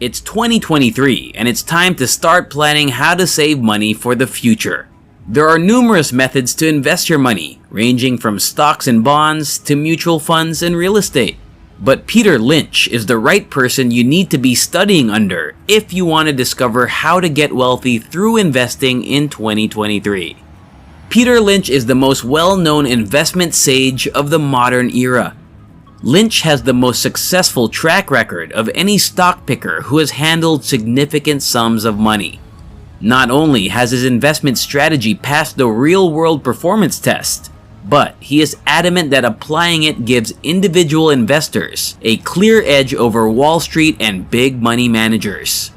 It's 2023 and it's time to start planning how to save money for the future. There are numerous methods to invest your money, ranging from stocks and bonds to mutual funds and real estate. But Peter Lynch is the right person you need to be studying under if you want to discover how to get wealthy through investing in 2023. Peter Lynch is the most well-known investment sage of the modern era. Lynch has the most successful track record of any stock picker who has handled significant sums of money. Not only has his investment strategy passed the real-world performance test, but he is adamant that applying it gives individual investors a clear edge over Wall Street and big money managers.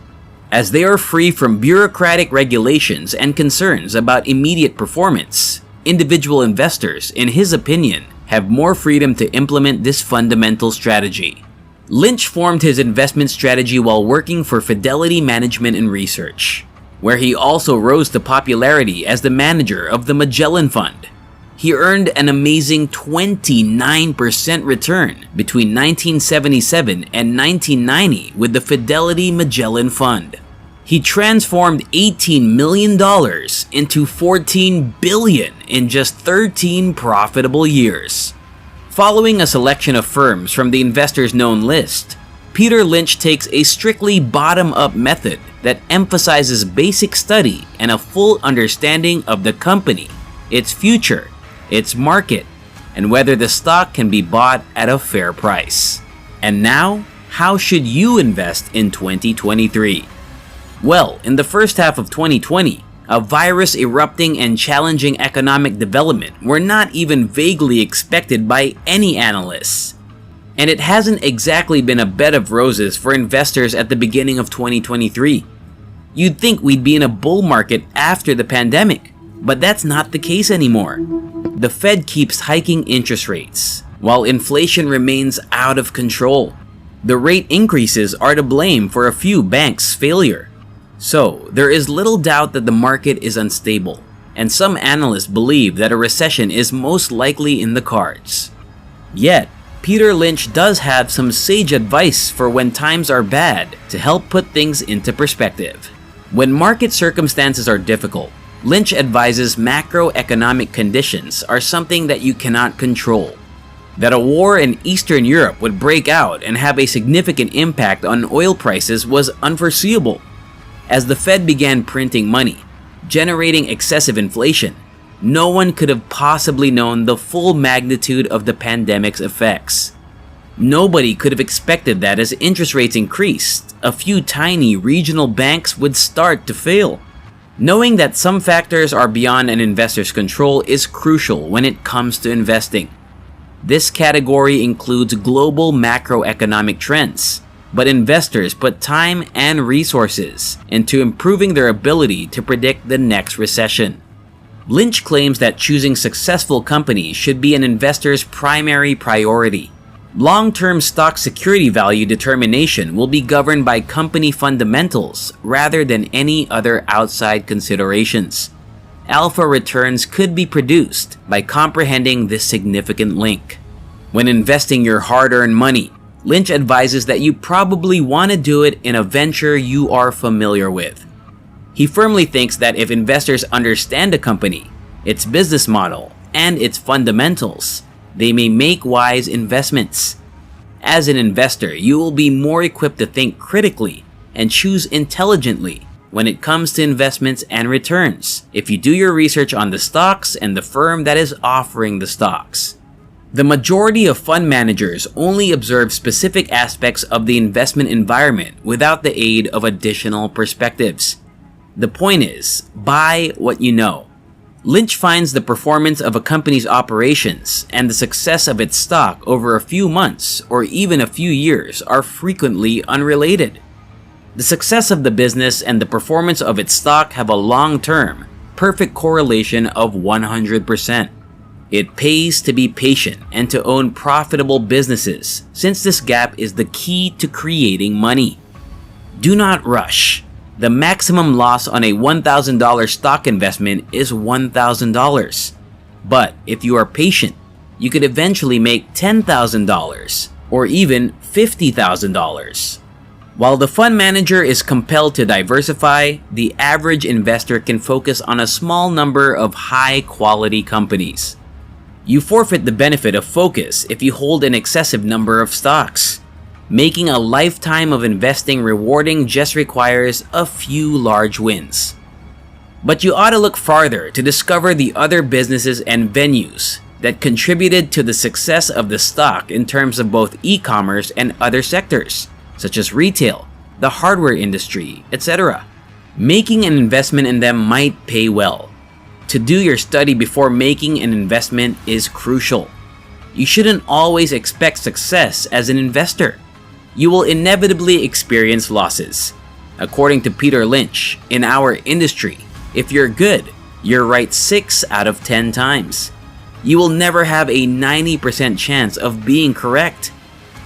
As they are free from bureaucratic regulations and concerns about immediate performance, individual investors, in his opinion, have more freedom to implement this fundamental strategy. Lynch formed his investment strategy while working for Fidelity Management and Research, where he also rose to popularity as the manager of the Magellan Fund. He earned an amazing 29% return between 1977 and 1990 with the Fidelity Magellan Fund. He transformed $18 million into $14 billion in just 13 profitable years. Following a selection of firms from the Investors Known list, Peter Lynch takes a strictly bottom-up method that emphasizes basic study and a full understanding of the company, its future, its market, and whether the stock can be bought at a fair price. And now, how should you invest in 2023? Well, in the first half of 2020, a virus erupting and challenging economic development were not even vaguely expected by any analysts. And it hasn't exactly been a bed of roses for investors at the beginning of 2023. You'd think we'd be in a bull market after the pandemic, but that's not the case anymore. The Fed keeps hiking interest rates, while inflation remains out of control. The rate increases are to blame for a few banks' failure. So, there is little doubt that the market is unstable, and some analysts believe that a recession is most likely in the cards. Yet, Peter Lynch does have some sage advice for when times are bad to help put things into perspective. When market circumstances are difficult, Lynch advises macroeconomic conditions are something that you cannot control. That a war in Eastern Europe would break out and have a significant impact on oil prices was unforeseeable. As the Fed began printing money, generating excessive inflation, no one could have possibly known the full magnitude of the pandemic's effects. Nobody could have expected that as interest rates increased, a few tiny regional banks would start to fail. Knowing that some factors are beyond an investor's control is crucial when it comes to investing. This category includes global macroeconomic trends, but investors put time and resources into improving their ability to predict the next recession. Lynch claims that choosing successful companies should be an investor's primary priority. Long-term stock security value determination will be governed by company fundamentals rather than any other outside considerations. Alpha returns could be produced by comprehending this significant link. When investing your hard-earned money, Lynch advises that you probably want to do it in a venture you are familiar with. He firmly thinks that if investors understand a company, its business model, and its fundamentals, they may make wise investments. As an investor, you will be more equipped to think critically and choose intelligently when it comes to investments and returns if you do your research on the stocks and the firm that is offering the stocks. The majority of fund managers only observe specific aspects of the investment environment without the aid of additional perspectives. The point is, buy what you know. Lynch finds the performance of a company's operations and the success of its stock over a few months or even a few years are frequently unrelated. The success of the business and the performance of its stock have a long-term, perfect correlation of 100%. It pays to be patient and to own profitable businesses, since this gap is the key to creating money. Do not rush. The maximum loss on a $1,000 stock investment is $1,000. But if you are patient, you could eventually make $10,000 or even $50,000. While the fund manager is compelled to diversify, the average investor can focus on a small number of high-quality companies. You forfeit the benefit of focus if you hold an excessive number of stocks. Making a lifetime of investing rewarding just requires a few large wins. But you ought to look farther to discover the other businesses and venues that contributed to the success of the stock in terms of both e-commerce and other sectors, such as retail, the hardware industry, etc. Making an investment in them might pay well. To do your study before making an investment is crucial. You shouldn't always expect success as an investor. You will inevitably experience losses. According to Peter Lynch, in our industry, if you're good, you're right 6 out of 10 times. You will never have a 90% chance of being correct.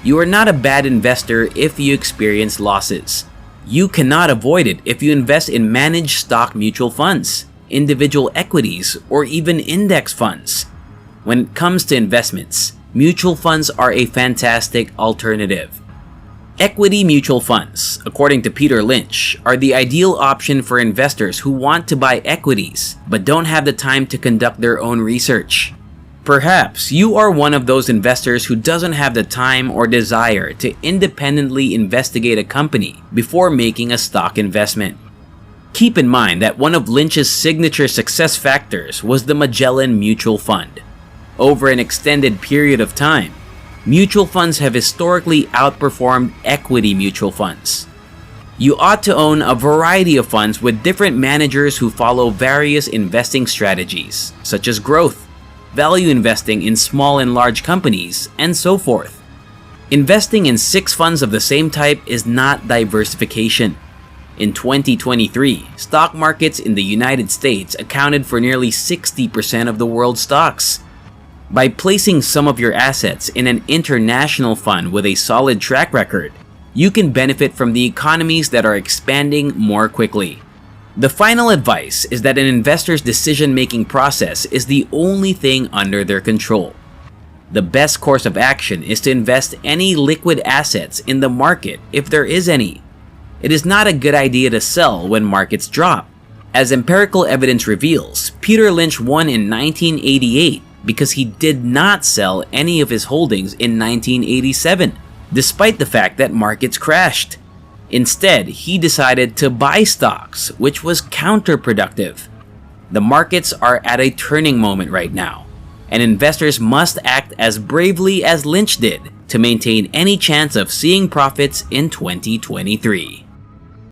You are not a bad investor if you experience losses. You cannot avoid it if you invest in managed stock mutual funds, individual equities, or even index funds. When it comes to investments, mutual funds are a fantastic alternative. Equity mutual funds, according to Peter Lynch, are the ideal option for investors who want to buy equities but don't have the time to conduct their own research. Perhaps you are one of those investors who doesn't have the time or desire to independently investigate a company before making a stock investment. Keep in mind that one of Lynch's signature success factors was the Magellan Mutual Fund. Over an extended period of time, mutual funds have historically outperformed equity mutual funds. You ought to own a variety of funds with different managers who follow various investing strategies, such as growth, value investing in small and large companies, and so forth. Investing in 6 funds of the same type is not diversification. In 2023, stock markets in the United States accounted for nearly 60% of the world's stocks. By placing some of your assets in an international fund with a solid track record, you can benefit from the economies that are expanding more quickly. The final advice is that an investor's decision-making process is the only thing under their control. The best course of action is to invest any liquid assets in the market if there is any. It is not a good idea to sell when markets drop. As empirical evidence reveals, Peter Lynch won in 1988 because he did not sell any of his holdings in 1987, despite the fact that markets crashed. Instead, he decided to buy stocks, which was counterproductive. The markets are at a turning moment right now, and investors must act as bravely as Lynch did to maintain any chance of seeing profits in 2023.